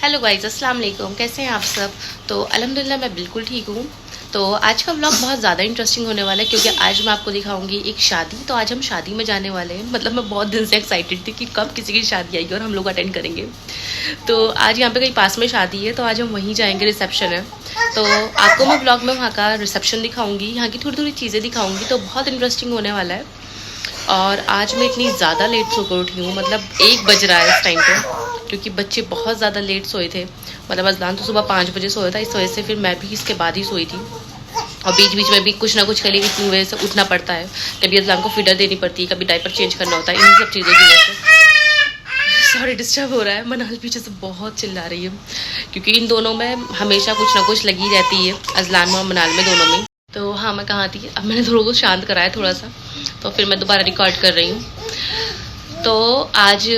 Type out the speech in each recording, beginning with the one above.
Hello guys, अस्सलाम वालेकुम। कैसे हैं आप सब? तो अल्हम्दुलिल्लाह मैं बिल्कुल ठीक हूँ। तो आज का व्लॉग बहुत ज़्यादा इंटरेस्टिंग होने वाला है क्योंकि आज मैं आपको दिखाऊंगी एक शादी। तो आज हम शादी में जाने वाले हैं। मतलब मैं बहुत दिन से एक्साइटेड थी कि कब किसी की शादी आएगी और हम लोग अटेंड करेंगे। तो आज यहाँ पे कहीं पास में शादी है तो आज हम वहीं जाएंगे, रिसेप्शन है। तो आपको मैं व्लॉग में वहाँ का रिसेप्शन दिखाऊंगी, यहाँ की थोड़ी थोड़ी चीज़ें दिखाऊंगी। तो बहुत इंटरेस्टिंग होने वाला है। और आज मैं इतनी ज़्यादा लेट सोकर उठी हूँ, मतलब 1 बज रहा है इस टाइम पे, क्योंकि बच्चे बहुत ज़्यादा लेट सोए थे। मतलब अजलान तो सुबह 5 बजे सोया था, इस वजह से फिर मैं भी इसके बाद ही सोई थी। और बीच बीच में भी कुछ ना कुछ के लिए इतनी वजह से उठना पड़ता है। कभी अजलान को फीडर देनी पड़ती है, कभी डायपर चेंज करना होता है, इन सब चीज़ों की वजह से। सॉरी, डिस्टर्ब हो रहा है। मनाल पीछे से बहुत चिल्ला रही है क्योंकि इन दोनों में हमेशा कुछ ना कुछ लगी रहती है, अजलान और मनाल में, दोनों में। तो हाँ, मैं कहाँ थी? अब मैंने दोनों को शांत कराया थोड़ा सा, तो फिर मैं दोबारा रिकॉर्ड कर रही हूँ। तो आज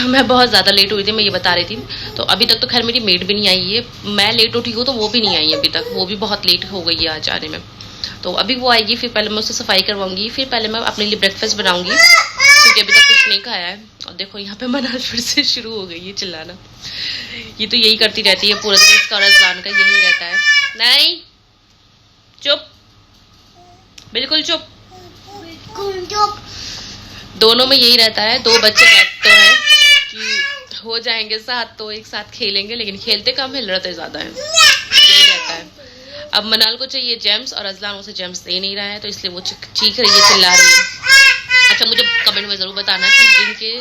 मैं बहुत ज़्यादा लेट हुई थी, मैं ये बता रही थी। तो अभी तक तो खैर मेरी मेड भी नहीं आई है। मैं लेट उठी हूँ तो वो भी नहीं आई अभी तक, वो भी बहुत लेट हो गई है आज आने में। तो अभी वो आएगी, फिर पहले मैं उससे सफाई करवाऊंगी, फिर पहले मैं अपने लिए ब्रेकफास्ट बनाऊंगी क्योंकि अभी तक कुछ नहीं खाया है। और देखो यहाँ पे मनाल फिर से शुरू हो गई है चिल्लाना। ये तो यही करती रहती है पूरा दिन, इसका और अजलान का यही रहता है। नहीं, चुप, बिल्कुल चुप। दोनों में यही रहता है। दो बच्चे कहते हैं कि हो जाएंगे साथ तो एक साथ खेलेंगे, लेकिन खेलते कम है, लड़ते ज्यादा है। यही रहता है। अब मनाल को चाहिए जेम्स और अजलान उसे जेम्स दे नहीं रहा है, तो इसलिए वो चीख रही है, चिल्ला रही है। अच्छा, मुझे कमेंट में जरूर बताना कि जिनके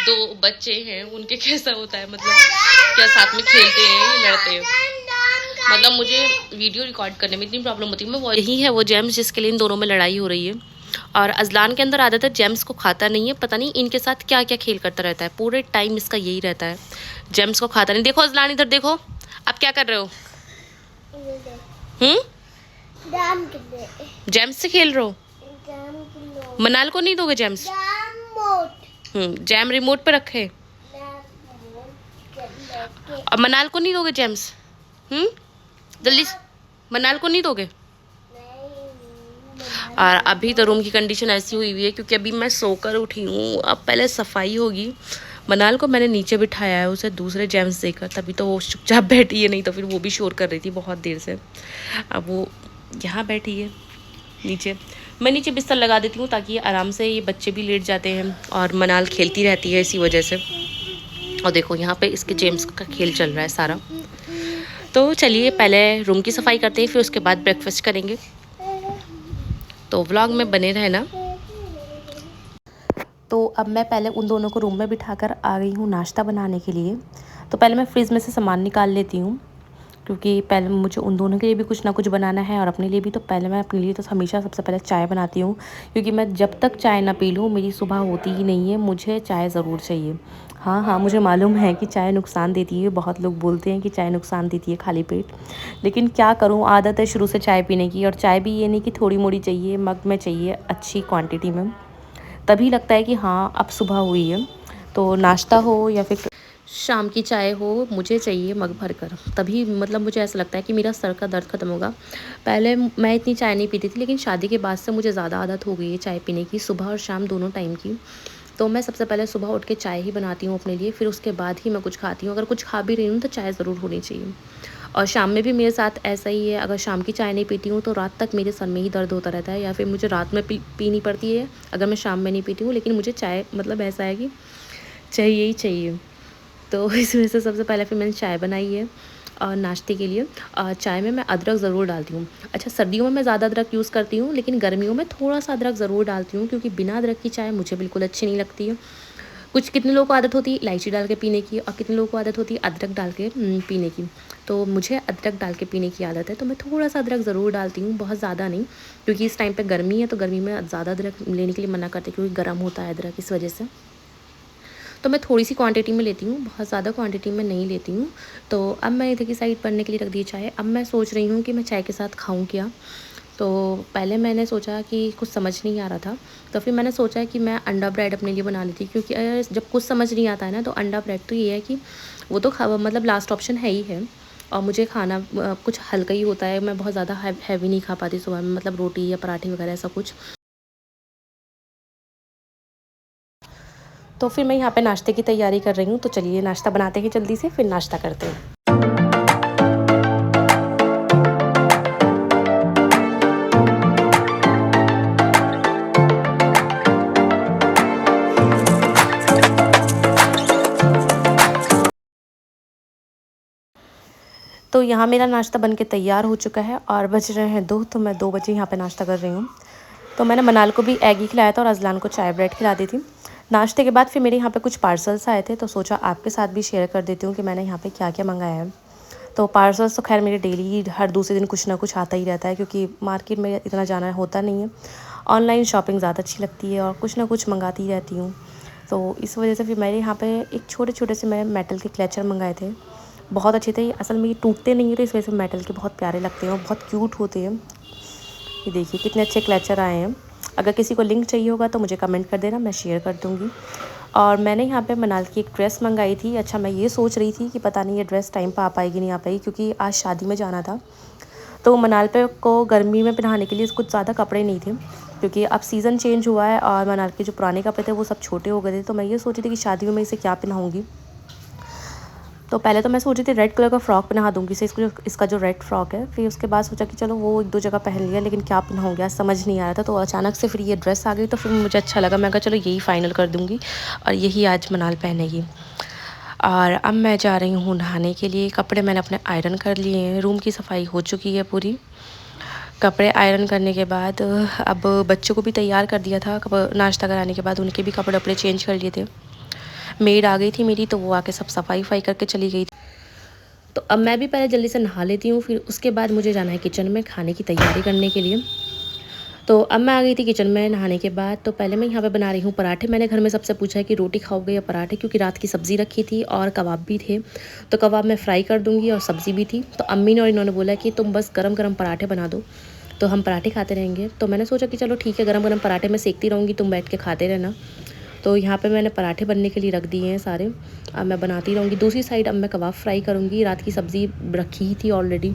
2 बच्चे हैं उनके कैसा होता है, मतलब क्या साथ में खेलते हैं या लड़ते हैं। मतलब मुझे वीडियो रिकॉर्ड करने में इतनी प्रॉब्लम होती है। मैं वो यही है वो जेम्स जिसके लिए इन दोनों में लड़ाई हो रही है। और अजलान के अंदर आदत है, जेम्स को खाता नहीं है। पता नहीं इनके साथ क्या क्या खेल करता रहता है, पूरे टाइम इसका यही रहता है, जेम्स को खाता नहीं। देखो अजलान, इधर देखो, आप क्या कर रहे हो? जेम्स से खेल रहे हो? मनाल को नहीं दोगे जेम्स? जैम रिमोट पे रखे। अब मनाल को नहीं दोगे जेम्स? जल्दी, मनाल को नहीं दोगे? और अभी तो रूम की कंडीशन ऐसी हुई हुई है क्योंकि अभी मैं सोकर उठी हूँ। अब पहले सफाई होगी। मनाल को मैंने नीचे बिठाया है उसे दूसरे जेम्स देकर, तभी तो वो चुपचाप बैठी है, नहीं तो फिर वो भी शोर कर रही थी बहुत देर से। अब वो यहाँ बैठी है नीचे। मैं नीचे बिस्तर लगा देती हूँ ताकि आराम से, ये बच्चे भी लेट जाते हैं और मनाल खेलती रहती है इसी वजह से। और देखो यहाँ पे इसके जेम्स का खेल चल रहा है सारा। तो चलिए पहले रूम की सफाई करते हैं, फिर उसके बाद ब्रेकफास्ट करेंगे। तो व्लॉग में बने रहना। तो अब मैं पहले उन दोनों को रूम में बिठाकर आ गई हूँ नाश्ता बनाने के लिए। तो पहले मैं फ्रिज में से सामान निकाल लेती हूँ क्योंकि पहले मुझे उन दोनों के लिए भी कुछ ना कुछ बनाना है और अपने लिए भी। तो पहले मैं अपने लिए तो हमेशा सबसे पहले चाय बनाती हूँ क्योंकि मैं जब तक चाय ना पी लूँ मेरी सुबह होती ही नहीं है, मुझे चाय ज़रूर चाहिए। हाँ हाँ, मुझे मालूम है कि चाय नुकसान देती है, बहुत लोग बोलते हैं कि चाय नुकसान देती है खाली पेट, लेकिन क्या करूँ, आदत है शुरू से चाय पीने की। और चाय भी ये नहीं कि थोड़ी मोड़ी चाहिए, मग में चाहिए, अच्छी क्वांटिटी में, तभी लगता है कि हाँ अब सुबह हुई है। तो नाश्ता हो या फिर शाम की चाय हो, मुझे चाहिए मग भर कर, तभी मतलब मुझे ऐसा लगता है कि मेरा सर का दर्द ख़त्म होगा। पहले मैं इतनी चाय नहीं पीती थी, लेकिन शादी के बाद से मुझे ज़्यादा आदत हो गई है चाय पीने की, सुबह और शाम दोनों टाइम की। तो मैं सबसे पहले सुबह उठ के चाय ही बनाती हूँ अपने लिए, फिर उसके बाद ही मैं कुछ खाती हूँ। अगर कुछ खा भी रही हूँ तो चाय ज़रूर होनी चाहिए। और शाम में भी मेरे साथ ऐसा ही है, अगर शाम की चाय नहीं पीती हूँ तो रात तक मेरे सर में ही दर्द होता रहता है, या फिर मुझे रात में पीनी पड़ती है अगर मैं शाम में नहीं पीती हूँ। लेकिन मुझे चाय मतलब ऐसा है कि चाहिए ही चाहिए। तो इस वजह से सबसे पहले फिर मैंने चाय बनाई है और नाश्ते के लिए। चाय में मैं अदरक ज़रूर डालती हूँ। अच्छा, सर्दियों में मैं ज़्यादा अदरक यूज़ करती हूँ, लेकिन गर्मियों में थोड़ा सा अदरक ज़रूर डालती हूँ क्योंकि बिना अदरक की चाय मुझे बिल्कुल अच्छी नहीं लगती है। कितने लोगों को आदत होती है इलायची डाल के पीने की, और कितने लोगों को आदत होती है अदरक डाल के पीने की। तो मुझे अदरक डाल के पीने की आदत है, तो मैं थोड़ा सा अदरक ज़रूर डालती हूँ, बहुत ज़्यादा नहीं, क्योंकि इस टाइम पे गर्मी है तो गर्मी में ज़्यादा अदरक लेने के लिए मना करते हैं क्योंकि गर्म होता है अदरक, इस वजह से। तो मैं थोड़ी सी क्वांटिटी में लेती हूँ, बहुत ज़्यादा क्वांटिटी में नहीं लेती हूँ। तो अब मैं इधर की साइड पढ़ने के लिए रख दी चाय। अब मैं सोच रही हूँ कि मैं चाय के साथ खाऊँ क्या। तो पहले मैंने सोचा कि कुछ समझ नहीं आ रहा था, तो फिर मैंने सोचा कि मैं अंडा ब्रेड अपने लिए बना लेती, क्योंकि जब कुछ समझ नहीं आता है ना, तो अंडा ब्रेड तो ये है कि वो तो मतलब लास्ट ऑप्शन है ही है। और मुझे खाना कुछ हल्का ही होता है, मैं बहुत ज़्यादा हैवी नहीं खा पाती सुबह में, मतलब रोटी या पराठे वगैरह ऐसा कुछ। तो फिर मैं यहाँ पे नाश्ते की तैयारी कर रही हूँ। तो चलिए नाश्ता बनाते हैं जल्दी से, फिर नाश्ता करते हैं। तो यहाँ मेरा नाश्ता बन के तैयार हो चुका है और बज रहे हैं 2, तो मैं 2 बजे यहाँ पे नाश्ता कर रही हूँ। तो मैंने मनाल को भी एग ही खिलाया था और अज़लान को चाय ब्रेड खिला दी थी। नाश्ते के बाद फिर मेरे यहाँ पे कुछ पार्सल्स आए थे, तो सोचा आपके साथ भी शेयर कर देती हूँ कि मैंने यहाँ पे क्या-क्या मंगाया है। तो पार्सल्स तो खैर मेरे डेली हर दूसरे दिन कुछ ना कुछ आता ही रहता है, क्योंकि मार्केट में इतना जाना होता नहीं है। ऑनलाइन शॉपिंग ज़्यादा अच्छी लगती है और कुछ ना कुछ मंगाती रहती हूँ। तो इस वजह से फिर मेरे यहाँ पे एक छोटे-छोटे से मैंने मेटल के क्लचर मंगाए थे। बहुत अच्छे थे, असल में ये टूटते नहीं है, तो इस वजह से मेटल के बहुत प्यारे लगते हैं और बहुत क्यूट होते हैं। ये देखिए कितने अच्छे क्लचर आए हैं। अगर किसी को लिंक चाहिए होगा तो मुझे कमेंट कर देना, मैं शेयर कर दूँगी। और मैंने यहाँ पे मनाल की एक ड्रेस मंगाई थी। अच्छा, मैं ये सोच रही थी कि पता नहीं ये ड्रेस टाइम पे आ पाएगी नहीं आ पाएगी, क्योंकि आज शादी में जाना था। तो मनाल पे को गर्मी में पहनाने के लिए कुछ ज़्यादा कपड़े नहीं थे, क्योंकि अब सीज़न चेंज हुआ है और मनाल के जो पुराने कपड़े थे वो सब छोटे हो गए थे। तो मैं ये सोची थी कि शादी में मैं इसे क्या पहनाऊँगी। तो पहले तो मैं सोच रही थी रेड कलर का फ्रॉक पहना दूँगी इसे, इसका जो रेड फ्रॉक है। फिर उसके बाद सोचा कि चलो वो 1-2 जगह पहन लिया, लेकिन क्या पहनाऊँगी आज समझ नहीं आ रहा था। तो अचानक से फिर ये ड्रेस आ गई, तो फिर मुझे अच्छा लगा। मैं कहा चलो यही फ़ाइनल कर दूँगी और यही आज मनाल पहनेगी। और अब मैं जा रही हूँ नहाने के लिए। कपड़े मैंने अपने आयरन कर लिए हैं, रूम की सफाई हो चुकी है पूरी। कपड़े आयरन करने के बाद अब बच्चों को भी तैयार कर दिया था। नाश्ता कराने के बाद उनके भी कपड़े वपड़े चेंज कर लिए थे। मेड आ गई थी मेरी, तो वो आके सब सफाई करके चली गई थी। तो अब मैं भी पहले जल्दी से नहा लेती हूँ, फिर उसके बाद मुझे जाना है किचन में खाने की तैयारी करने के लिए। तो अब मैं आ गई थी किचन में नहाने के बाद। तो पहले मैं यहाँ पे बना रही हूँ पराठे। मैंने घर में सबसे पूछा है कि रोटी खाओगे या पराठे, क्योंकि रात की सब्ज़ी रखी थी और कबाब भी थे। तो कबाब मैं फ्राई कर दूँगी और सब्ज़ी भी थी। तो अम्मी ने और इन्होंने बोला कि तुम बस गरम पराठे बना दो, तो हम पराठे खाते रहेंगे। तो मैंने सोचा कि चलो ठीक है, गरम पराठे मैं सेकती रहूँगी, तुम बैठ के खाते रहना। तो यहाँ पे मैंने पराठे बनने के लिए रख दिए हैं सारे। अब मैं बनाती रहूँगी। दूसरी साइड अब मैं कबाब फ्राई करूँगी। रात की सब्ज़ी रखी ही थी ऑलरेडी।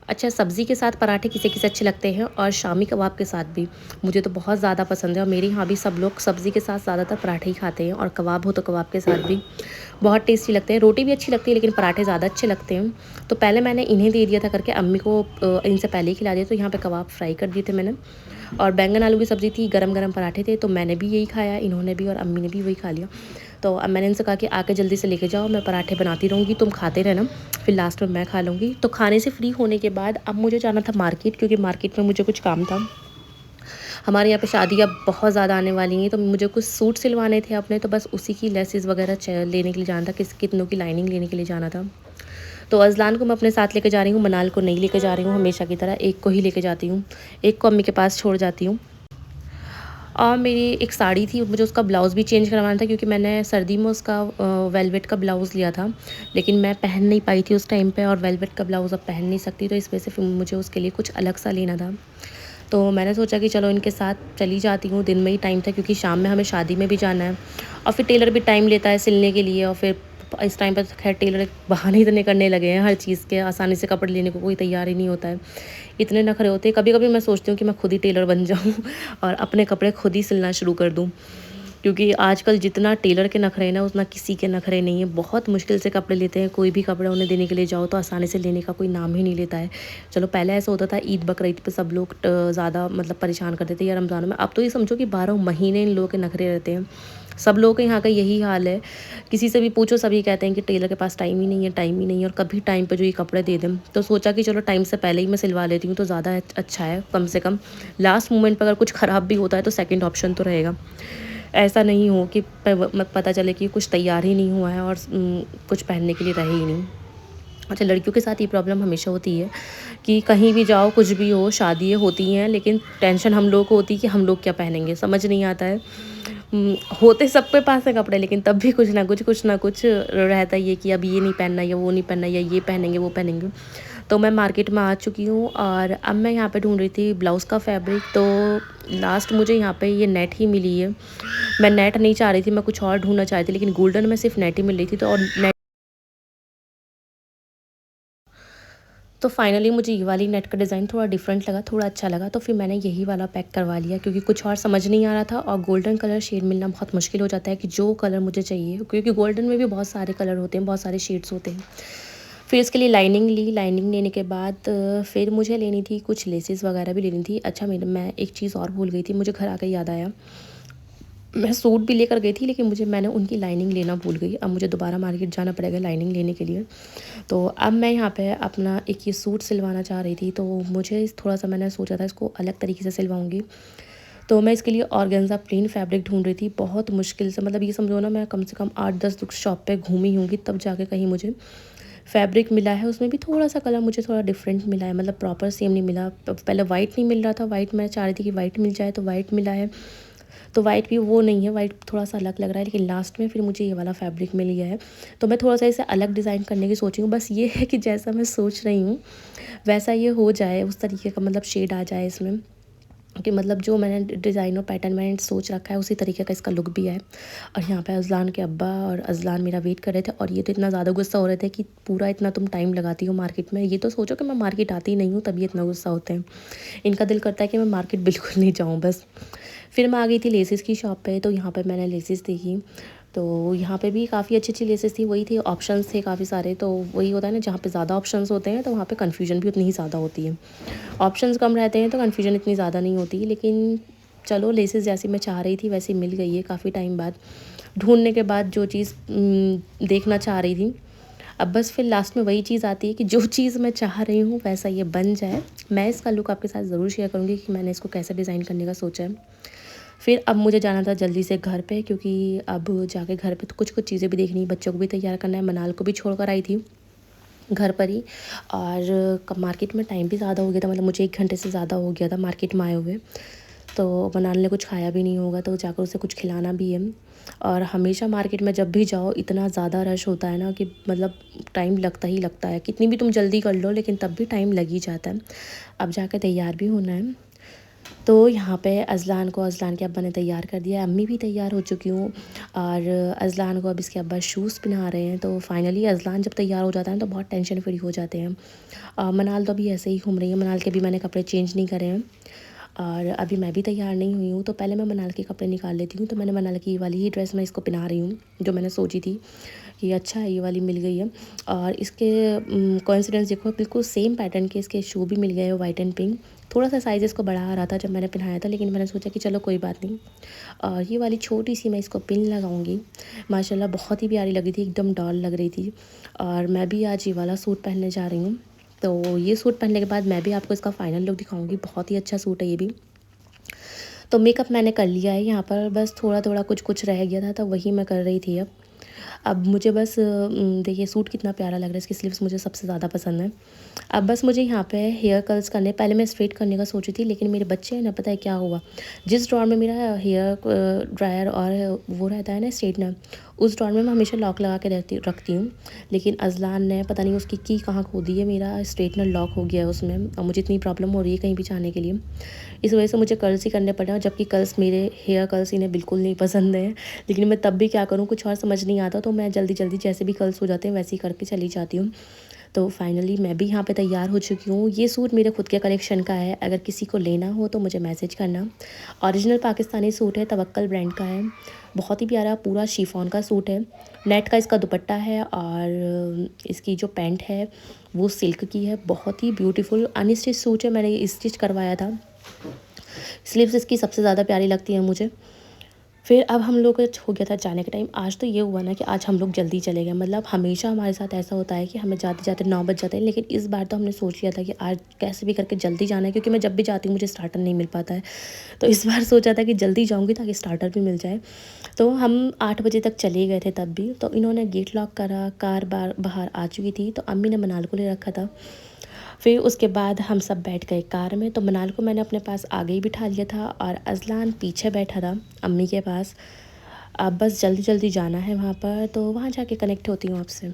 अच्छा, सब्ज़ी के साथ पराठे किसे-किसे अच्छे लगते हैं और शामी कबाब के साथ भी। मुझे तो बहुत ज़्यादा पसंद है और मेरे यहाँ भी सब लोग सब्ज़ी के साथ ज़्यादातर पराठे ही खाते हैं, और कबाब हो तो कबाब के साथ भी बहुत टेस्टी लगते हैं। रोटी भी अच्छी लगती है, लेकिन पराठे ज़्यादा अच्छे लगते हैं। तो पहले मैंने इन्हें दे दिया था करके, अम्मी को इनसे पहले ही खिला दिया। तो यहाँ पे कबाब फ्राई कर दिए थे मैंने, और बैंगन आलू की सब्ज़ी थी, गरम पराठे थे। तो मैंने भी यही खाया, इन्होंने भी और अम्मी ने भी वही खा लिया। तो अब मैंने इनसे कहा कि आके जल्दी से लेके जाओ, मैं पराठे बनाती रहूँगी, तुम खाते रहना, फिर लास्ट में मैं खा लूँगी। तो खाने से फ्री होने के बाद अब मुझे जाना था मार्केट, क्योंकि मार्केट में मुझे कुछ काम था। हमारे यहाँ पे शादियाँ बहुत ज़्यादा आने वाली हैं, तो मुझे कुछ सूट सिलवाने थे अपने, तो बस उसी की लेसेस वगैरह लेने के लिए जाना था, कितनों की लाइनिंग लेने के लिए जाना था। तो अज़लान को मैं अपने साथ लेके जा रही हूँ, मनाल को नहीं लेके जा रही हूँ हमेशा की तरह, एक को ही लेके जाती हूँ, एक को अम्मी के पास छोड़ जाती हूँ। और मेरी एक साड़ी थी, मुझे उसका ब्लाउज़ भी चेंज करवाना था, क्योंकि मैंने सर्दी में उसका वेलवेट का ब्लाउज़ लिया था, लेकिन मैं पहन नहीं पाई थी उस टाइम पे, और वेलवेट का ब्लाउज़ अब पहन नहीं सकती, तो इस वजह से फिर मुझे उसके लिए कुछ अलग सा लेना था। तो मैंने सोचा कि चलो इनके साथ चली जाती हूँ, दिन में ही टाइम था, क्योंकि शाम में हमें शादी में भी जाना है, और फिर टेलर भी टाइम लेता है सिलने के लिए, और फिर इस टाइम पर खैर टेलर बहाने इतने करने लगे हैं हर चीज़ के, आसानी से कपड़े लेने को कोई तैयार ही नहीं होता है, इतने नखरे होते हैं। कभी-कभी मैं सोचती हूँ कि मैं खुद ही टेलर बन जाऊँ और अपने कपड़े खुद ही सिलना शुरू कर दूँ, क्योंकि आजकल जितना टेलर के नखरे हैं ना, उतना किसी के नखरे नहीं है। बहुत मुश्किल से कपड़े लेते हैं, कोई भी कपड़ा उन्हें देने के लिए जाओ तो आसानी से लेने का कोई नाम ही नहीं लेता है। चलो पहले ऐसा होता था, ईद बकरीद पे सब लोग ज़्यादा मतलब परेशान करते थे या रमज़ान में, अब तो ये समझो कि 12 महीने इन लोगों के नखरे रहते हैं। सब लोगों के यहाँ का यही हाल है, किसी से भी पूछो सभी कहते हैं कि टेलर के पास टाइम ही नहीं है, टाइम ही नहीं है, और कभी टाइम पे जो ये कपड़े दे दें। तो सोचा कि चलो टाइम से पहले ही मैं सिलवा लेती हूँ, तो ज़्यादा अच्छा है, कम से कम लास्ट मोमेंट पर अगर कुछ ख़राब भी होता है तो सेकंड ऑप्शन तो रहेगा। ऐसा नहीं हो कि पता चले कि कुछ तैयार ही नहीं हुआ है और कुछ पहनने के लिए रहे ही नहीं। अच्छा, लड़कियों के साथ ये प्रॉब्लम हमेशा होती है कि कहीं भी जाओ, कुछ भी हो, शादियाँ होती हैं, लेकिन टेंशन हम लोग को होती है कि हम लोग क्या पहनेंगे, समझ नहीं आता है। होते सब के पास है कपड़े, लेकिन तब भी कुछ ना कुछ रहता ही है कि अब ये नहीं पहनना या वो नहीं पहनना, या ये पहनेंगे वो पहनेंगे। तो मैं मार्केट में आ चुकी हूँ और अब मैं यहाँ पे ढूंढ रही थी ब्लाउज़ का फैब्रिक। तो लास्ट मुझे यहाँ पे ये नेट ही मिली है। मैं नेट नहीं चाह रही थी, मैं कुछ और ढूंढना चाह रही थी, लेकिन गोल्डन में सिर्फ नेट ही मिल रही थी। तो और नेट तो फाइनली मुझे ये वाली नेट का डिज़ाइन थोड़ा डिफरेंट लगा, थोड़ा अच्छा लगा, तो फिर मैंने यही वाला पैक करवा लिया क्योंकि कुछ और समझ नहीं आ रहा था और गोल्डन कलर शेड मिलना बहुत मुश्किल हो जाता है कि जो कलर मुझे चाहिए, क्योंकि गोल्डन में भी बहुत सारे कलर होते हैं, बहुत सारे शेड्स होते हैं। फिर इसके लिए लाइनिंग ली, लाइनिंग लेने के बाद फिर मुझे लेनी थी कुछ लेसेस वगैरह भी लेनी थी। अच्छा मैं एक चीज़ और भूल गई थी, मुझे घर आकर याद आया, मैं सूट भी लेकर गई थी लेकिन मैंने उनकी लाइनिंग लेना भूल गई। अब मुझे दोबारा मार्केट जाना पड़ेगा लाइनिंग लेने के लिए। तो अब मैं यहाँ पे अपना एक ये सूट सिलवाना चाह रही थी, तो मुझे थोड़ा सा मैंने सोचा था इसको अलग तरीके से सिलवाऊंगी। तो मैं इसके लिए ऑर्गेन्जा प्लेन फैब्रिक ढूंढ रही थी, बहुत मुश्किल से, मतलब ये समझो ना मैं कम से कम 8-10 शॉप पे घूमी होंगी तब जाके कहीं मुझे फैब्रिक मिला है। उसमें भी थोड़ा सा कलर मुझे थोड़ा डिफरेंट मिला है, मतलब प्रॉपर सेम नहीं मिला। पहले वाइट नहीं मिल रहा था, वाइट मैं चाह रही थी कि वाइट मिल जाए, तो वाइट मिला है, तो वाइट भी वो नहीं है, वाइट थोड़ा सा अलग लग रहा है, लेकिन लास्ट में फिर मुझे ये वाला फैब्रिक मिल गया है। तो मैं थोड़ा सा इसे अलग डिज़ाइन करने की सोची हूँ, बस ये है कि जैसा मैं सोच रही हूँ वैसा ये हो जाए, उस तरीके का मतलब शेड आ जाए इसमें, कि मतलब जो मैंने डिज़ाइन और पैटर्न मैंने सोच रखा है उसी तरीके का इसका लुक भी है। और यहाँ पे अज़लान के अब्बा और अज़लान मेरा वेट कर रहे थे, और ये तो इतना ज़्यादा गुस्सा हो रहे थे कि पूरा इतना तुम टाइम लगाती हो मार्केट में, ये तो सोचो कि मैं मार्केट आती नहीं हूँ तभी इतना गुस्सा होते हैं। इनका दिल करता है कि मैं मार्केट बिल्कुल नहीं जाऊँ बस। फिर मैं आ गई थी लेसेस की शॉप पे, तो यहाँ पे मैंने लेसेस देखी, तो यहाँ पे भी काफ़ी अच्छी अच्छी लेसेस थी, वही थी, ऑप्शंस थे काफ़ी सारे। तो वही होता है ना, जहाँ पे ज़्यादा ऑप्शंस होते हैं तो वहाँ पे कन्फ्यूजन भी उतनी ही ज़्यादा होती है। ऑप्शंस कम रहते हैं तो कन्फ्यूजन इतनी ज़्यादा नहीं होती। लेकिन चलो, लेसेस जैसी मैं चाह रही थी वैसी मिल गई है काफ़ी टाइम बाद ढूंढने के बाद, जो चीज़ देखना चाह रही थी। अब बस फिर लास्ट में वही चीज़ आती है कि जो चीज़ मैं चाह रही हूँ वैसा ये बन जाए। मैं इसका लुक आपके साथ ज़रूर शेयर करूँगी कि मैंने इसको कैसे डिज़ाइन करने का सोचा है। फिर अब मुझे जाना था जल्दी से घर पे, क्योंकि अब जाके घर पे तो कुछ कुछ चीज़ें भी देखनी, बच्चों को भी तैयार करना है, मनाल को भी छोड़ कर आई थी घर पर ही। और मार्केट में टाइम भी ज़्यादा हो गया था, मतलब मुझे 1 घंटे से ज़्यादा हो गया था मार्केट में आए हुए। तो मनाल ने कुछ खाया भी नहीं होगा, तो जाकर उसे कुछ खिलाना भी है। और हमेशा मार्केट में जब भी जाओ इतना ज़्यादा रश होता है ना कि मतलब टाइम लगता ही लगता है, कितनी भी तुम जल्दी कर लो लेकिन तब भी टाइम लग ही जाता है। अब जाकर तैयार भी होना है। तो यहाँ पे अज़लान के अब्बा ने तैयार कर दिया है, अम्मी भी तैयार हो चुकी हूँ, और अज़लान को अब इसके अब्बा शूज़ पहना रहे हैं। तो फाइनली अज़लान जब तैयार हो जाता है तो बहुत टेंशन फ्री हो जाते हैं। मनाल तो अभी ऐसे ही घूम रही है, मनाल के भी मैंने कपड़े चेंज नहीं करे हैं, और अभी मैं भी तैयार नहीं हुई हूँ। तो पहले मैं मनाल के कपड़े निकाल लेती हूँ। तो मैंने मनाल की वाली ही ड्रेस मैं इसको पहना रही हूँ, जो मैंने सोची थी कि अच्छा है, ये वाली मिल गई है। और इसके कोइंसिडेंस देखो, बिल्कुल सेम पैटर्न के इसके शू भी मिल गए हैं, वाइट एंड पिंक। थोड़ा सा साइज़ इसको बढ़ा आ रहा था जब मैंने पहनाया था, लेकिन मैंने सोचा कि चलो कोई बात नहीं। और ये वाली छोटी सी मैं इसको पिन लगाऊंगी। माशाल्लाह बहुत ही प्यारी लग रही थी, एकदम डॉल लग रही थी। और मैं भी आज ये वाला सूट पहनने जा रही हूँ। तो ये सूट पहनने के बाद मैं भी आपको इसका फाइनल लुक दिखाऊंगी। बहुत ही अच्छा सूट है ये भी। तो मेकअप मैंने कर लिया है यहाँ पर, बस थोड़ा थोड़ा कुछ कुछ रह गया था, तो वही मैं कर रही थी। अब मुझे बस देखिए सूट कितना प्यारा लग रहा है, इसकी स्लीव्स मुझे सबसे ज़्यादा पसंद है। अब बस मुझे यहाँ पे हेयर कर्ल्स करने, पहले मैं स्ट्रेट करने का सोची थी, लेकिन मेरे बच्चे हैं ना, पता है क्या हुआ, जिस ड्रॉर में मेरा हेयर ड्रायर और वो रहता है ना स्ट्रेटनर, उस ड्रॉर में मैं हमेशा लॉक लगा के रखती हूँ। लेकिन अज़लान ने पता नहीं उसकी की कहाँ खो दी है, मेरा स्ट्रेटनर लॉक हो गया है उसमें, और मुझे इतनी प्रॉब्लम हो रही है कहीं भी जाने के लिए। इस वजह से मुझे कर्ल्स ही करने पड़े हैं, जबकि कर्ल्स मेरे हेयर कर्ल्स इन्हें बिल्कुल नहीं पसंद है। लेकिन मैं तब भी क्या करूँ, कुछ और समझ नहीं आता, तो मैं जल्दी जल्दी जैसे भी कर्ल्स हो जाते हैं वैसे ही करके चली जाती हूँ। तो फाइनली मैं भी यहाँ पे तैयार हो चुकी हूँ। ये सूट मेरे खुद के कलेक्शन का है, अगर किसी को लेना हो तो मुझे मैसेज करना। ओरिजिनल पाकिस्तानी सूट है, तवक्कल ब्रांड का है, बहुत ही प्यारा पूरा शिफॉन का सूट है। नेट का इसका दुपट्टा है, और इसकी जो पैंट है वो सिल्क की है, बहुत ही ब्यूटीफुल अनस्टिच सूट है, मैंने ये स्टिच करवाया था। स्लीव्स इसकी सबसे ज़्यादा प्यारी लगती है मुझे। फिर अब हम लोग का हो गया था जाने के टाइम। आज तो ये हुआ ना कि आज हम लोग जल्दी चले गए, मतलब हमेशा हमारे साथ ऐसा होता है कि हमें जाते जाते 9 बज जाते हैं, लेकिन इस बार तो हमने सोच लिया था कि आज कैसे भी करके जल्दी जाना है, क्योंकि मैं जब भी जाती हूँ मुझे स्टार्टर नहीं मिल पाता है। तो इस बार सोचा था कि जल्दी जाऊँगी ताकि स्टार्टर भी मिल जाए। तो हम 8 बजे तक चले गए थे तब भी। तो इन्होंने गेट लॉक करा, कार बाहर आ चुकी थी, तो अम्मी ने मनाल को ले रखा था। फिर उसके बाद हम सब बैठ गए कार में। तो मनाल को मैंने अपने पास आगे ही बिठा लिया था, और अज़लान पीछे बैठा था अम्मी के पास। अब बस जल्दी जल्दी जाना है वहाँ पर, तो वहाँ जाके कनेक्ट होती हूँ आपसे।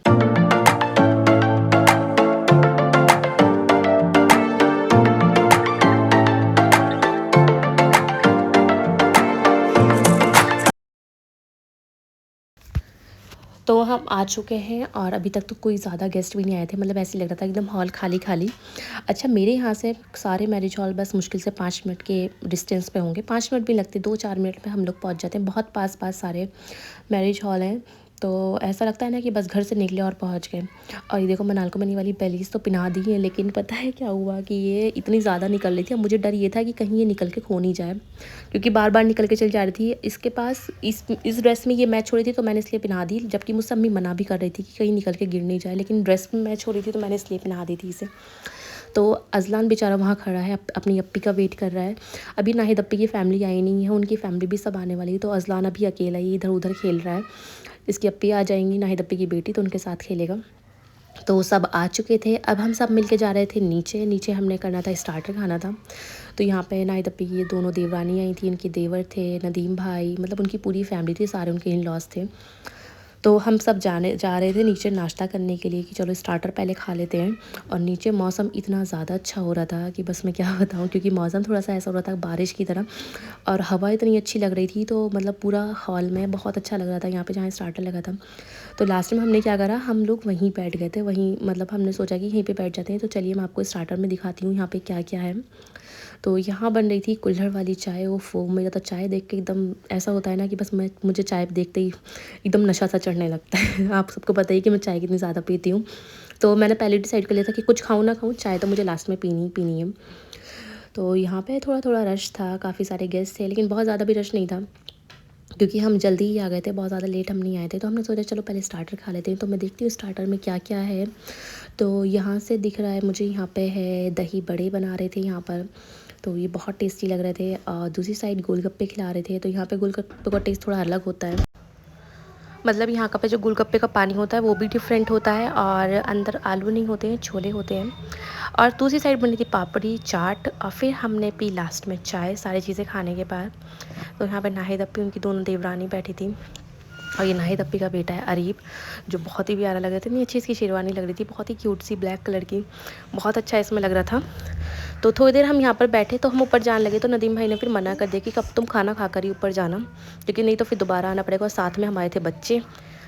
तो हम आ चुके हैं और अभी तक तो कोई ज़्यादा गेस्ट भी नहीं आए थे, मतलब ऐसे लग रहा था एकदम हॉल खाली खाली। अच्छा, मेरे यहाँ से सारे मैरिज हॉल बस मुश्किल से 5 मिनट के डिस्टेंस पे होंगे, 5 मिनट भी लगते, 2-4 मिनट में हम लोग पहुँच जाते हैं। बहुत पास पास सारे मैरिज हॉल हैं, तो ऐसा लगता है ना कि बस घर से निकले और पहुंच गए। और ये देखो मनाल को मैंने वाली बेलीज तो पिना दी है, लेकिन पता है क्या हुआ कि ये इतनी ज़्यादा निकल रही थी। अब मुझे डर ये था कि कहीं ये निकल के खो नहीं जाए, क्योंकि बार बार निकल के चल जा रही थी। इसके पास इस ड्रेस में ये मैच हो रही थी, तो मैंने इसलिए पिना दी, जबकि मुझसे अम्मी मना भी कर रही थी कि कहीं निकल के गिर नहीं जाए, लेकिन ड्रेस में मैच हो रही थी तो मैंने इसलिए पिना दी थी इसे। तो अजलान बेचारा वहाँ खड़ा है, अपनी अप्पी का वेट कर रहा है। अभी नाहिद अप्पी की फैमिली आई नहीं है, उनकी फैमिली भी सब आने वाली है, तो अजलान अभी अकेला ही इधर उधर खेल रहा है। इसकी अप्पी आ जाएंगी, नाहिद अप्पी की बेटी, तो उनके साथ खेलेगा। तो सब आ चुके थे, अब हम सब मिलके जा रहे थे नीचे। नीचे हमने करना था स्टार्टर खाना था। तो यहाँ पे नाहिद अप्पी की ये दोनों देवरानी आई थी, इनके देवर थे, नदीम भाई, मतलब उनकी पूरी फैमिली थी, सारे उनके इन लॉज थे। तो हम सब जा रहे थे नीचे नाश्ता करने के लिए कि चलो स्टार्टर पहले खा लेते हैं। और नीचे मौसम इतना ज़्यादा अच्छा हो रहा था कि बस मैं क्या बताऊँ, क्योंकि मौसम थोड़ा सा ऐसा हो रहा था बारिश की तरह, और हवा इतनी अच्छी लग रही थी, तो मतलब पूरा हॉल में बहुत अच्छा लग रहा था यहाँ पे जहाँ स्टार्टर लगा था। तो लास्ट में हमने क्या करा, हम लोग वहीं बैठ गए थे, वहीं मतलब हमने सोचा कि यहीं पे बैठ जाते हैं। तो चलिए मैं आपको स्टार्टर में दिखाती हूँ यहाँ पे क्या क्या है। तो यहाँ बन रही थी कुल्हड़ वाली चाय। वो मेरा तो चाय देख के एकदम ऐसा होता है ना कि बस मुझे चाय देखते ही एकदम नशा सा चढ़ने लगता है। आप सबको पता ही कि मैं चाय कितनी ज़्यादा पीती हूँ। तो मैंने पहले डिसाइड कर लिया था कि कुछ खाऊँ ना खाऊँ, चाय तो मुझे लास्ट में पीनी ही पीनी है। तो यहाँ पे थोड़ा थोड़ा रश था, काफ़ी सारे गेस्ट थे, लेकिन बहुत ज़्यादा भी रश नहीं था, क्योंकि हम जल्दी ही आ गए थे, बहुत ज़्यादा लेट हम नहीं आए थे। तो हमने सोचा चलो पहले स्टार्टर खा लेते हैं। तो मैं देखती हूँ स्टार्टर में क्या क्या है। तो यहाँ से दिख रहा है मुझे, यहाँ पे है दही बड़े बना रहे थे यहाँ पर, तो ये बहुत टेस्टी लग रहे थे। और दूसरी साइड गोलगप्पे खिला रहे थे। तो यहाँ पे गोलगप्पे का टेस्ट थोड़ा अलग होता है, मतलब यहाँ का पे जो गोलगप्पे का पानी होता है वो भी डिफरेंट होता है, और अंदर आलू नहीं होते हैं, छोले होते हैं। और दूसरी साइड बनी थी पापड़ी चाट, और फिर हमने पी लास्ट में चाय, सारी चीज़ें खाने के बाद। तो यहाँ पे नाहिद अप्पी उनकी दोनों देवरानी बैठी थी, और ये नाहिद अप्पी का बेटा है अरीब, जो बहुत ही प्यारा लग रहा था। इतनी अच्छी इसकी शेरवानी लग रही थी, बहुत ही क्यूट सी ब्लैक कलर की, बहुत अच्छा इसमें लग रहा था। तो थोड़ी देर हम यहाँ पर बैठे, तो हम ऊपर जाने लगे, तो नदीम भाई ने फिर मना कर दिया कि कब तुम खाना खाकर ही ऊपर जाना, क्योंकि नहीं तो फिर दोबारा आना पड़ेगा। और साथ में हमारे थे बच्चे,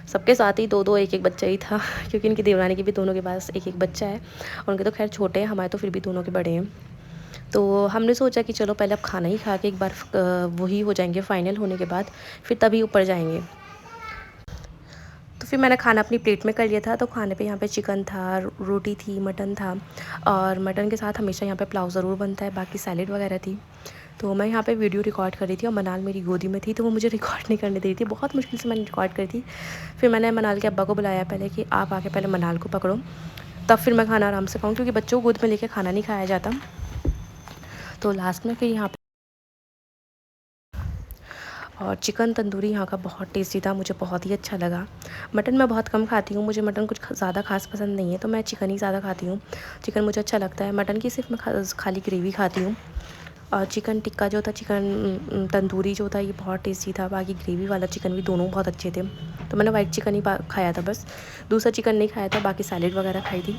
सबके साथ ही दो दो एक एक बच्चा ही था, क्योंकि इनकी देवरानी के भी दोनों के पास एक एक बच्चा है, और उनके तो खैर छोटे हैं, हमारे तो फिर भी दोनों के बड़े हैं। तो हमने सोचा कि चलो पहले अब खाना ही खा के एक बार वही हो जाएंगे फाइनल होने के बाद, फिर तभी ऊपर जाएंगे। तो फिर मैंने खाना अपनी प्लेट में कर लिया था। तो खाने पे यहाँ पे चिकन था, रोटी थी, मटन था, और मटन के साथ हमेशा यहाँ पे पुलाव ज़रूर बनता है, बाकी सैलेड वगैरह थी। तो मैं यहाँ पे वीडियो रिकॉर्ड कर रही थी, और मनाल मेरी गोदी में थी, तो वो मुझे रिकॉर्ड नहीं करने दे रही थी, बहुत मुश्किल से मैंने रिकॉर्ड करी थी। फिर मैंने मनाल के अब्बा को बुलाया पहले कि आप आके पहले मनाल को पकड़ो, तब फिर मैं खाना आराम से खाऊँ, क्योंकि बच्चों को गोद में लेकर खाना नहीं खाया जाता। तो लास्ट में फिर यहाँ और चिकन तंदूरी यहाँ का बहुत टेस्टी था, मुझे बहुत ही अच्छा लगा। मटन मैं बहुत कम खाती हूँ, मुझे मटन कुछ ज़्यादा खास पसंद नहीं है, तो मैं चिकन ही ज़्यादा खाती हूँ। चिकन मुझे अच्छा लगता है, मटन की सिर्फ मैं खाली ग्रेवी खाती हूँ। और चिकन टिक्का जो था, चिकन तंदूरी जो था, ये बहुत टेस्टी था। बाकी ग्रेवी वाला चिकन भी दोनों बहुत अच्छे थे। तो मैंने वाइट चिकन ही खाया था बस, दूसरा चिकन नहीं खाया था, बाकी सैलेड वगैरह खाई थी।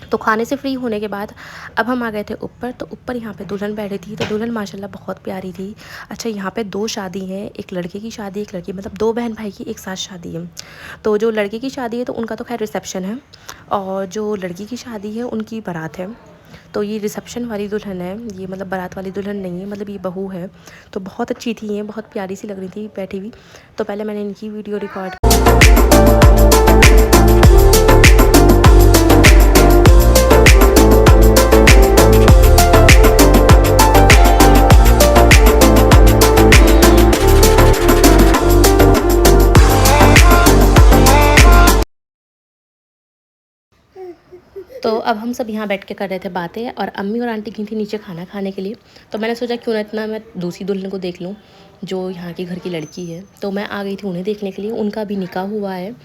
तो खाने से फ्री होने के बाद अब हम आ गए थे ऊपर। तो ऊपर यहाँ पे दुल्हन बैठी थी, तो दुल्हन माशाल्लाह बहुत प्यारी थी। अच्छा, यहाँ पे 2 शादी हैं, एक लड़के की शादी, एक लड़की, मतलब 2 बहन भाई की एक साथ शादी है। तो जो लड़के की शादी है तो उनका तो खैर रिसेप्शन है, और जो लड़की की शादी है उनकी बारात है। तो ये रिसेप्शन वाली दुल्हन है, ये मतलब बारात वाली दुल्हन नहीं है, मतलब ये बहू है। तो बहुत अच्छी थी, ये बहुत प्यारी सी लग रही थी बैठी हुई। तो पहले मैंने इनकी वीडियो रिकॉर्ड। तो अब हम सब यहाँ बैठ के कर रहे थे बातें, और अम्मी और आंटी गई थी नीचे खाना खाने के लिए। तो मैंने सोचा क्यों ना इतना मैं दूसरी दुल्हन को देख लूँ, जो यहाँ की घर की लड़की है। तो मैं आ गई थी उन्हें देखने के लिए, उनका भी निकाह हुआ है।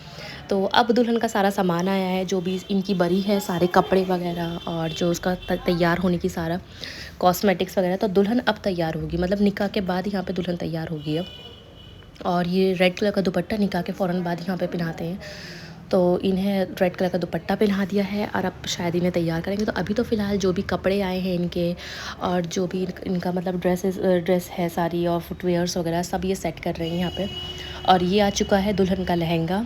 तो अब दुल्हन का सारा सामान आया है, जो भी इनकी बरी है, सारे कपड़े वगैरह, और जो उसका तैयार होने की सारा कॉस्मेटिक्स वगैरह। तो दुल्हन अब तैयार होगी, मतलब निकाह के बाद यहाँ पर दुल्हन तैयार होगी अब। और ये रेड कलर का दुपट्टा निकाह के फ़ौरन बाद यहाँ पे पहनाते हैं। तो इन्हें रेड कलर का दुपट्टा पहना दिया है, और अब शायद इन्हें तैयार करेंगे। तो अभी तो फ़िलहाल जो भी कपड़े आए हैं इनके, और जो भी इनका मतलब ड्रेस है सारी, और फुटवेयर्स वगैरह सब ये सेट कर रहे हैं यहाँ पे। और ये आ चुका है दुल्हन का लहंगा।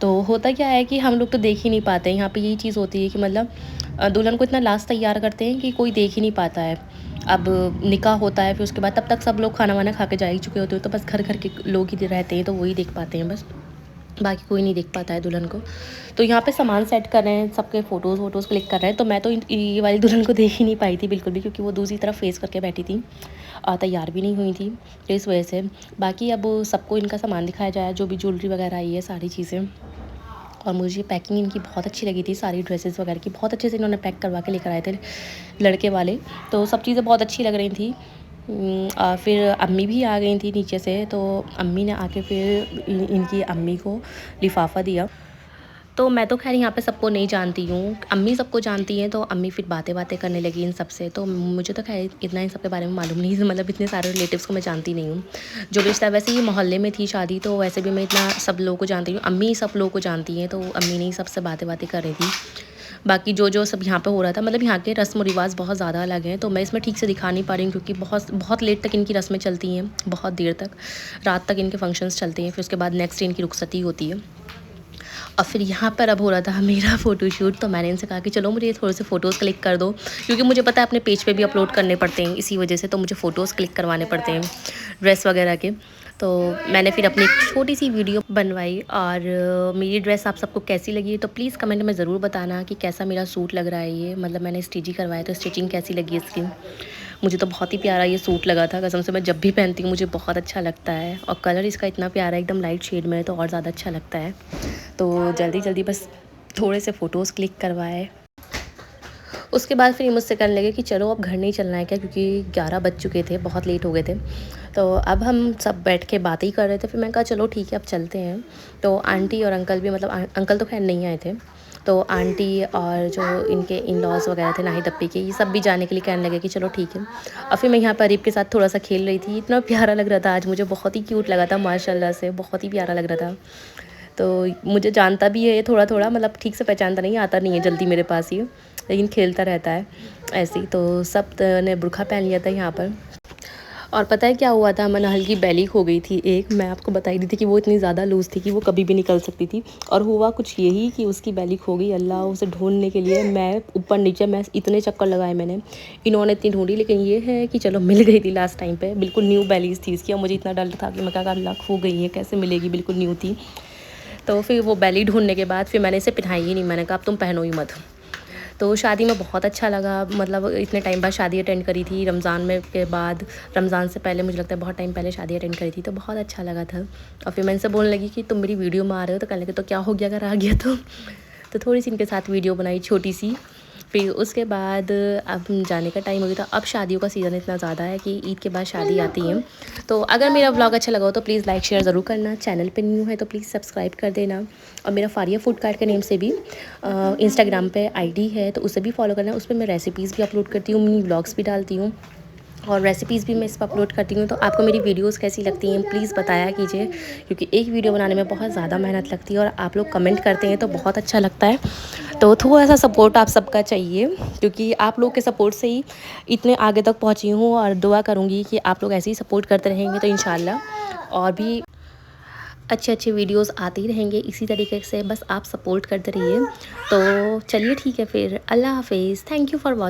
तो होता क्या है कि हम लोग तो देख ही नहीं पाते हैं। यहाँ पे यही चीज़ होती है कि मतलब दुल्हन को इतना लास्ट तैयार करते हैं कि कोई देख ही नहीं पाता है। अब निकाह होता है, फिर उसके बाद तब तक सब लोग खाना वाना खा के जा ही चुके होते हो, तो बस घर घर के लोग ही रहते हैं, तो वही देख पाते हैं बस, बाकी कोई नहीं देख पाता है दुल्हन को। तो यहाँ पे सामान सेट कर रहे हैं, सबके फ़ोटोज़ वोटोज़ क्लिक कर रहे हैं। तो मैं तो ये वाली दुल्हन को देख ही नहीं पाई थी बिल्कुल भी, क्योंकि वो दूसरी तरफ फेस करके बैठी थी और तैयार भी नहीं हुई थी, तो इस वजह से। बाकी अब सबको इनका सामान दिखाया जाए, जो भी ज्वेलरी वगैरह आई है, सारी चीज़ें। और मुझे पैकिंग इनकी बहुत अच्छी लगी थी, सारी ड्रेसेस वगैरह की बहुत अच्छे से इन्होंने पैक करवा के लेकर आए थे लड़के वाले, तो सब चीज़ें बहुत अच्छी लग रही थी। और फिर अम्मी भी आ गई थी नीचे से, तो अम्मी ने आके फिर इनकी अम्मी को लिफाफा दिया। तो मैं तो खैर यहाँ पे सबको नहीं जानती हूँ, अम्मी सबको जानती हैं, तो अम्मी फिर बातें बातें करने लगी इन सब से। तो मुझे तो खैर इतना इन सब के बारे में मालूम नहीं, मतलब इतने सारे रिलेटिव्स को मैं जानती नहीं हूँ। जो रिश्ता वैसे ही मोहल्ले में थी शादी, तो वैसे भी मैं इतना सब लोगों को जानती हूँ, अम्मी सब लोगों को जानती हैं, तो अम्मी ने सबसे बातें बातें कर रही थी। बाकी जो सब यहाँ पे हो रहा था, मतलब यहाँ के रस्म व रिवाज बहुत ज़्यादा अलग हैं, तो मैं इसमें ठीक से दिखा नहीं पा रही हूँ, क्योंकि बहुत बहुत लेट तक इनकी रस्में चलती हैं, बहुत देर तक, रात तक इनके फंक्शंस चलते हैं, फिर उसके बाद नेक्स्ट डे इनकी रुखसती होती है। और फिर यहाँ पर अब हो रहा था मेरा फ़ोटोशूट, तो मैंने इनसे कहा कि चलो मुझे थोड़े से फ़ोटोज़ क्लिक कर दो, क्योंकि मुझे पता है अपने पेज पे भी अपलोड करने पड़ते हैं, इसी वजह से तो मुझे फ़ोटोज़ क्लिक करवाने पड़ते हैं ड्रेस वगैरह के। तो मैंने फिर अपनी एक छोटी सी वीडियो बनवाई। और मेरी ड्रेस आप सबको कैसी लगी, तो प्लीज़ कमेंट में ज़रूर बताना कि कैसा मेरा सूट लग रहा है ये, मतलब मैंने स्टिचिंग करवाया, तो स्टिचिंग कैसी लगी इसकी। मुझे तो बहुत ही प्यारा ये सूट लगा था, कसम से। मैं जब भी पहनती हूँ मुझे बहुत अच्छा लगता है, और कलर इसका इतना प्यारा है, एकदम लाइट शेड में है, तो और ज़्यादा अच्छा लगता है। तो जल्दी जल्दी बस थोड़े से फ़ोटोज़ क्लिक करवाए। उसके बाद फिर ये मुझसे कहने लगे कि चलो अब घर नहीं चलना है क्या, क्योंकि 11 बज चुके थे, बहुत लेट हो गए थे। तो अब हम सब बैठ के बातें ही कर रहे थे, फिर मैंने कहा चलो ठीक है अब चलते हैं। तो आंटी और अंकल भी, मतलब अंकल तो खैर नहीं आए थे, तो आंटी और जो इनके इन लॉज वगैरह थे नाहिद अप्पी के, ये सब भी जाने के लिए कहने लगे कि चलो ठीक है। और फिर मैं यहाँ पर अरीब के साथ थोड़ा सा खेल रही थी, इतना प्यारा लग रहा था आज, मुझे बहुत ही क्यूट लगा था, माशाल्लाह से बहुत ही प्यारा लग रहा था। तो मुझे जानता भी है थोड़ा थोड़ा, मतलब ठीक से पहचानता नहीं, आता नहीं है जल्दी मेरे पास ये, लेकिन खेलता रहता है ऐसे ही। तो सब ने बुर्खा पहन लिया था यहाँ पर। और पता है क्या हुआ था, मनहल की बेली खो गई थी एक, मैं आपको बताई दी थी कि वो इतनी ज़्यादा लूज़ थी कि वो कभी भी निकल सकती थी, और हुआ कुछ यही कि उसकी बेली खो गई। अल्लाह, उसे ढूंढने के लिए मैं ऊपर नीचे, मैं इतने चक्कर लगाए मैंने, इन्होंने इतनी ढूंढी, लेकिन ये है कि चलो मिल गई थी लास्ट टाइम पे। बिल्कुल न्यू बेलीज थी इसकी, और मुझे इतना डर था कि मैं कहा अल्लाह खो गई है, कैसे मिलेगी, बिल्कुल न्यू थी। तो फिर वो बेली ढूंढने के बाद फिर मैंने इसे पहनाई ही नहीं, मैंने कहा अब तुम पहनो ही मत। तो शादी में बहुत अच्छा लगा, मतलब इतने टाइम बाद शादी अटेंड करी थी, रमज़ान में के बाद, रमज़ान से पहले मुझे लगता है बहुत टाइम पहले शादी अटेंड करी थी, तो बहुत अच्छा लगा था। और फिर मैं इनसे बोलने लगी कि तुम मेरी वीडियो में आ रहे हो, तो कहने लगे तो क्या हो गया अगर आ गया तो थोड़ी सी इनके साथ वीडियो बनाई छोटी सी। फिर उसके बाद अब जाने का टाइम हो गया था। अब शादियों का सीज़न इतना ज़्यादा है कि ईद के बाद शादी आती है। तो अगर मेरा व्लॉग अच्छा लगा हो तो प्लीज़ लाइक शेयर ज़रूर करना, चैनल पे न्यू है तो प्लीज़ सब्सक्राइब कर देना। और मेरा फारिया फूड कार्ट के नेम से भी इंस्टाग्राम पे आईडी है, तो उसे भी फॉलो करना, उस पर मैं रेसिपीज़ भी अपलोड करती हूँ, मिनी व्लॉग्स भी डालती हूँ, और रेसिपीज़ भी मैं इस पर अपलोड करती हूँ। तो आपको मेरी वीडियोस कैसी लगती हैं प्लीज़ बताया कीजिए, क्योंकि एक वीडियो बनाने में बहुत ज़्यादा मेहनत लगती है, और आप लोग कमेंट करते हैं तो बहुत अच्छा लगता है। तो थोड़ा सा सपोर्ट आप सबका चाहिए, क्योंकि आप लोग के सपोर्ट से ही इतने आगे तक पहुँची हूँ, और दुआ करूँगी कि आप लोग ऐसे ही सपोर्ट करते रहेंगे, तो इंशाल्लाह और भी अच्छे अच्छे वीडियोस आते ही रहेंगे इसी तरीके से, बस आप सपोर्ट करते रहिए। तो चलिए ठीक है फिर, अल्लाह हाफिज़, थैंक यू फॉर वॉचिंग।